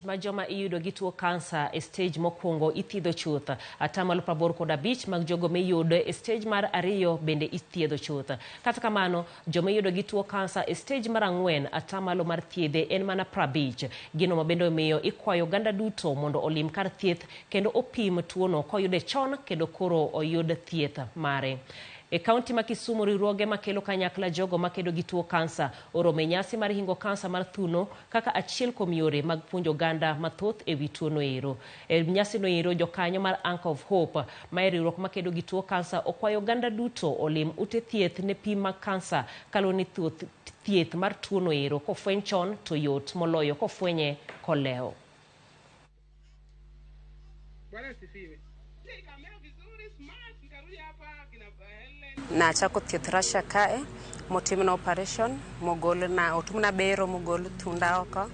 Ma joma iyudo gi tuo kansa e stage mokwongo ithiedho chuth. Atamalo 85 mag jogo miyudo e stage mar 2 bende ithiedho chuth. Kata kamano, joma iyudo gi tuo kansa e stage mar 4 atamalo mar thiedhe en mana 50. Gino mabende miyo ikwayo ganda duto mondo olim kar thieth kendo opim tuono koyude chon kendo koro oyud thieth mare. E kaunti ma Kisumu, riwruoge makelo kanyakla jogo makedo gi tuo kansa orome nyasi mar hingo kansa mar thuno kaka achiel kuom yore mag puonjo ganda mathoth e wi tuono ero. E nyasi no ero, jokanyo mar Anchor of Hope ma riwruok makedo gi tuo kansa okwayo ganda duto olim ute thieth ne pim mag kansa kaloni thieth mar tuono ero kofweny chon to yot moloyo kofwenye koleo. Na chako thieth rasha kae motimna operation otumna bero mogol thunda oko,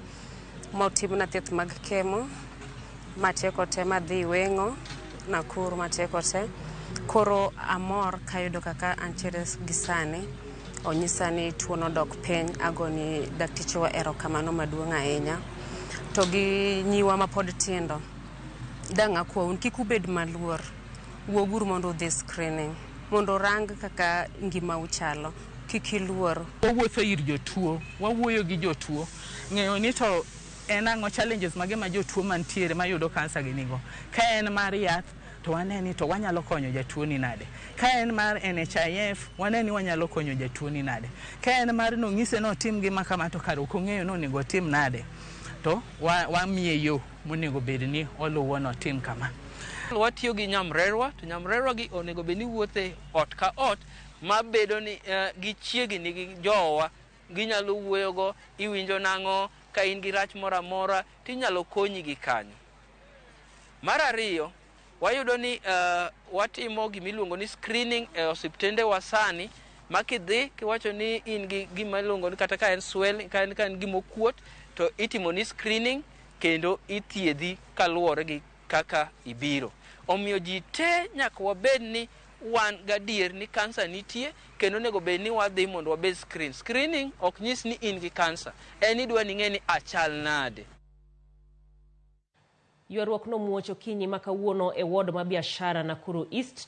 motimna thieth mag kemo matieko te madhi wengo Nakuru matieko te. Koro amor kayudo kaka antiere gi sani, onyisa ni tuono dok piny, agoni dakteche wa erokamano maduong' ahinya. To gi nyiwa ma pod tindo, dang' akwau kik ubed maluor, wuoguru mondo udhi screening mondo rang kaka ngima uchalo, kik iluor. Wawuotho ir jotuo, wawuoyo gi jotuo, ng'eyo ni to en ang'o challenges mage ma jotuo mantiere mayudo kansa gi nigo. Ka en mar yath to waneni to wanyalo konyo jatuo ni nade. Ka en mar NHIF waneni wanyalo konyo jatuo ni nade. Ka en mar nong'ise no tim gima kama to kare ok ong'eyo no onego tim nade, to wamiye yo monego bed ni oluwo no tim kama. Watiyo gi nyamrerwa, to nyamrerwa gi onego bed ni wuothe ot ka ot mabedo ni gichiegni gi jowa, ginyalo wuoyogo, iwinjo nang'o, ka in gi rach moro amora tinyalo konyi gi kanyo. Mar ariyo, wayudo ni watimo gimiluongo ni screening e osiptende wa sani, makidhi kiwacho ni in gi gima iluongo ni kata ka en swelling, ka en gimokuot, to itimo ni screening kendo ithiedhi kaluwore gi kaka ibiro. Omiyo ji te nyaka wabed ni wan gadier ni kansa nitie, kendo nego bed ni wadhi mondo wabed screen. Screening ok nyis ni in gi kansa, en idwa ni ng'e ni achal nade. Ywaruok no muocho kinyi makawuono e ward ma biashara Nakuru East.